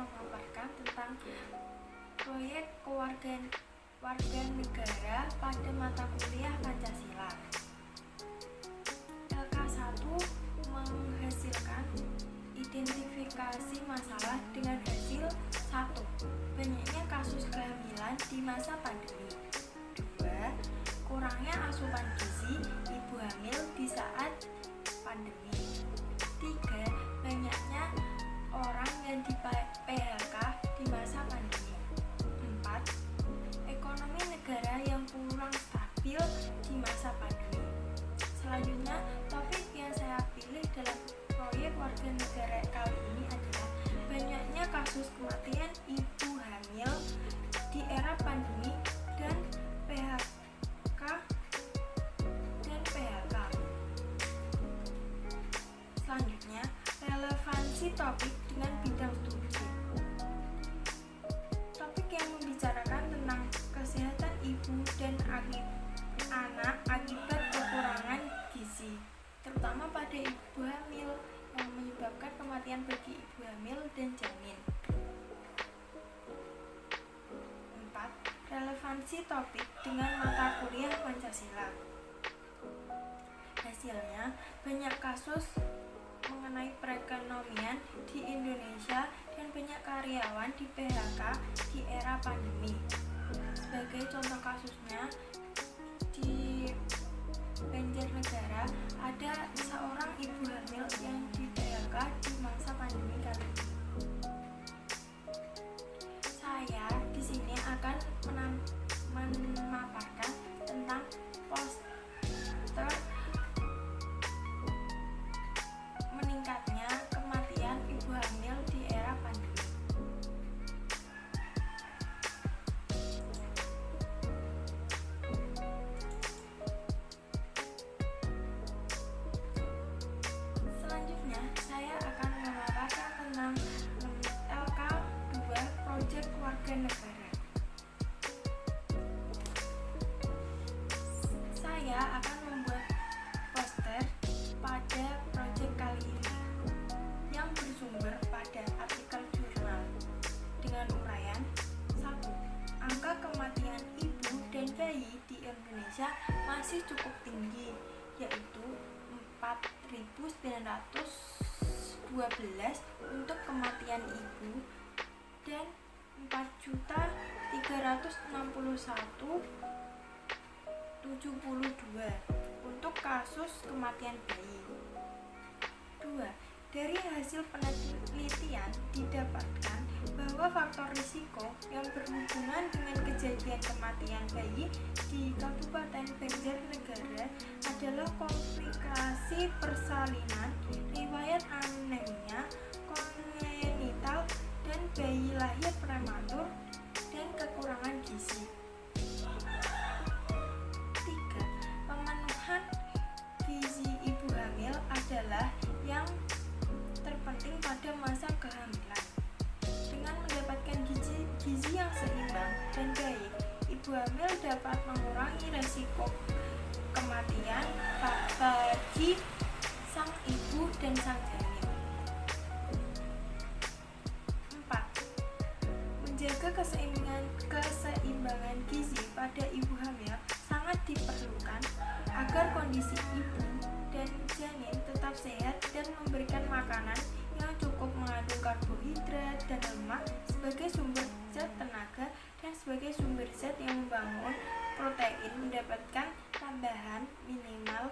memaparkan tentang proyek kewarganegara pada mata kuliah Pancasila. LK1 menghasilkan identifikasi masalah dengan hasil 1. Banyaknya kasus kehamilan di masa pandemi. 2. Kurangnya asupan gizi ibu hamil di saat pandemi. 3. Banyaknya orang yang di PHK di masa pandemi. 4. Ekonomi negara yang kurang stabil di masa pandemi. Selanjutnya, topik yang saya pilih dalam proyek warga negara kali ini adalah banyaknya kasus kematian ibu hamil di era pandemi dan PHK. Selanjutnya, relevansi topik dengan bidang studi. Topik yang membicarakan tentang kesehatan ibu dan anak akibat kekurangan gizi, terutama pada ibu hamil yang menyebabkan kematian bagi ibu hamil dan janin. 4. Relevansi topik dengan mata kuliah Pancasila. Hasilnya, banyak kasus mengenai perekonomian di Indonesia dan banyak karyawan di PHK di era pandemi. Sebagai contoh kasusnya, di Banjarnegara ada seorang ibu hamil yang di PHK di masa pandemi kali ini. Saya di sini akan memaparkan tentang poster meningkatnya kematian ibu hamil di era pandemi. Selanjutnya, saya akan memaparkan tentang LK2 Proyek Warga Negara. Saya akan membuat poster pada proyek kali ini yang bersumber pada artikel jurnal dengan uraian 1. Angka kematian ibu dan bayi di Indonesia masih cukup tinggi, yaitu 4.912 untuk kematian ibu dan 4.361.72 untuk kasus kematian bayi. 2. Dari hasil penelitian didapatkan bahwa faktor risiko yang berhubungan dengan kejadian kematian bayi di Kabupaten Banjarnegara adalah komplikasi persalinan, riwayat anemia kongenital, dan bayi lahir prematur dan kekurangan gizi. 3. Pemenuhan gizi ibu hamil adalah yang terpenting pada masa kehamilan. Dengan mendapatkan gizi yang seimbang dan baik, ibu hamil dapat mengurangi resiko kematian bagi sang ibu dan sang janin. 4. Menjaga keseimbangan gizi pada ibu hamil sangat diperlukan agar kondisi ibu dan janin tetap sehat dan memberikan makanan yang cukup mengandung karbohidrat dan lemak sebagai sumber zat tenaga dan sebagai sumber zat yang membangun protein, mendapatkan tambahan minimal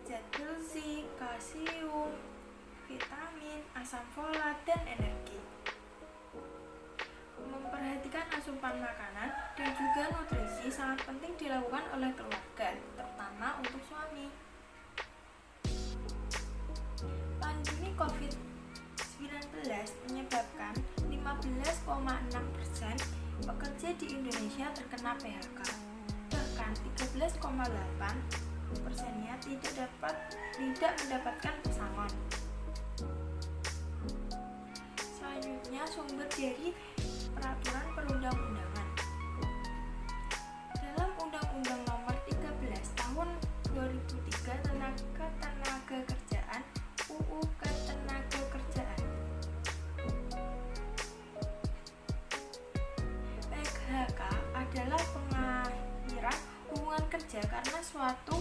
zat gizi, kalsium, vitamin, asam folat, dan energi. Memperhatikan asupan makanan dan juga nutrisi sangat penting dilakukan oleh keluarga, terutama untuk suami. Pandemi COVID-19 menyebabkan 15,6% pekerja di Indonesia terkena PHK. Bahkan 13,8%-nya tidak mendapatkan pesangon. Selanjutnya, sumber dari peraturan perundang-undangan. Dalam Undang-Undang Nomor 13 Tahun 2003 tentang Ketenagakerjaan (UU Ketenagakerjaan), suatu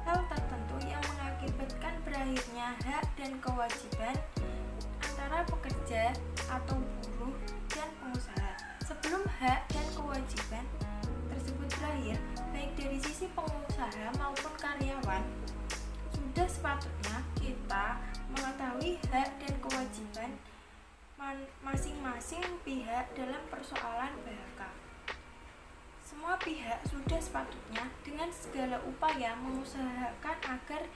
hal tertentu yang mengakibatkan berakhirnya hak dan kewajiban antara pekerja atau buruh dan pengusaha. Sebelum hak dan kewajiban tersebut berakhir, baik dari sisi pengusaha maupun karyawan, sudah sepatutnya kita mengetahui hak dan kewajiban masing-masing pihak dalam persoalan PHK. Semua pihak sudah sepatutnya dengan segala upaya mengusahakan agar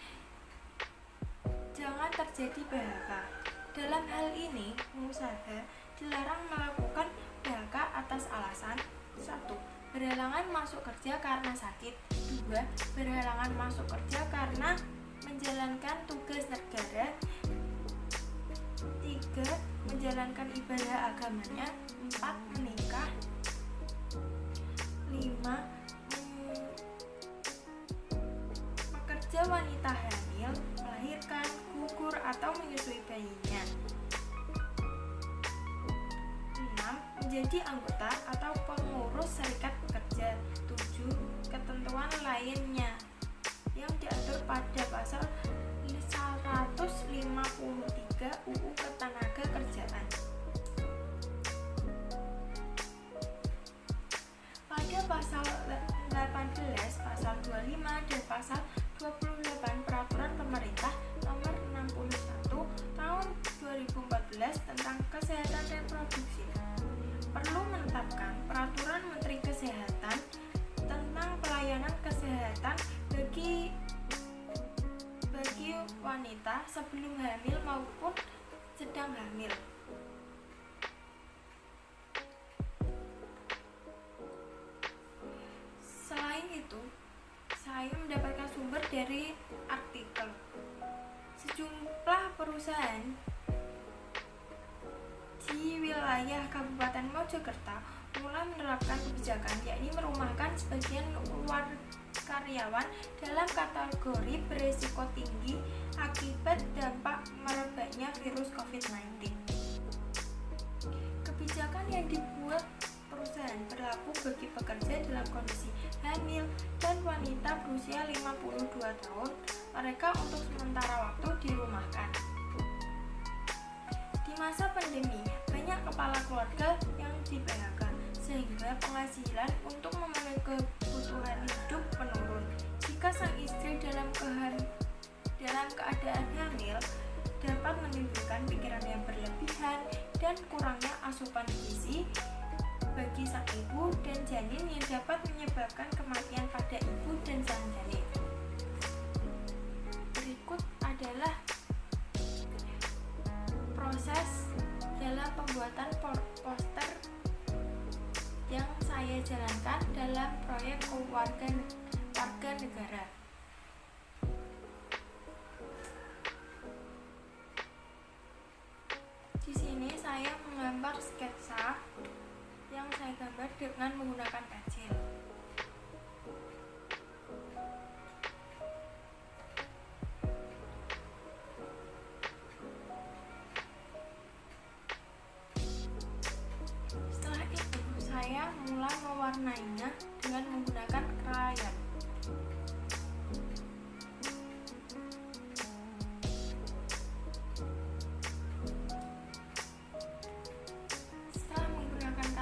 jangan terjadi PHK. Dalam hal ini, pengusaha dilarang melakukan PHK atas alasan 1. Berhalangan masuk kerja karena sakit. 2. Berhalangan masuk kerja karena menjalankan tugas negara. 3. Menjalankan ibadah agamanya. 4. Menikah. 5. Pekerja wanita hamil, melahirkan, gugur atau menyusui bayinya. 6. Menjadi anggota atau pengurus serikat pekerja. 7. Ketentuan lainnya yang diatur pada pasal 153 UU Ketenagakerjaan. Pada pasal 18, pasal 25 dan pasal 28 Peraturan Pemerintah Nomor 61 Tahun 2014 tentang Kesehatan Reproduksi perlu menetapkan Peraturan Menteri Kesehatan tentang pelayanan kesehatan bagi wanita sebelum hamil maupun sedang hamil. Selain itu, saya mendapatkan sumber dari artikel. Sejumlah perusahaan di wilayah Kabupaten Mojokerto mulai menerapkan kebijakan, yakni merumahkan sebagian karyawan dalam kategori berisiko tinggi akibat dampak merebaknya virus COVID-19. Kebijakan yang dibuat perusahaan berlaku bagi pekerja dalam kondisi hamil dan wanita berusia 52 tahun. Mereka untuk sementara waktu dirumahkan. Di masa pandemi, banyak kepala keluarga yang di-PHK, sehingga penghasilan untuk memenuhi kebutuhan hidup menurun. Jika sang istri dalam keadaan hamil, dapat menimbulkan pikiran yang berlebihan dan kurangnya asupan gizi bagi sang ibu dan janin yang dapat menyebabkan kematian pada ibu dan sang janin. Berikut adalah proses dalam pembuatan poster yang saya jalankan dalam proyek warga negara. Di sini saya menggambar sketsa yang saya gambar dengan menggunakan pensil. Setelah itu, saya mulai mewarnainya dengan menggunakan krayon.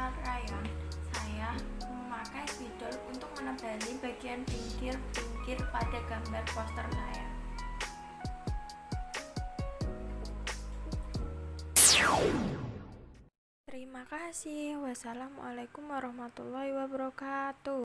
Krayon, saya memakai spidol untuk menebali bagian pinggir-pinggir pada gambar poster saya. Terima kasih. Wassalamualaikum warahmatullahi wabarakatuh.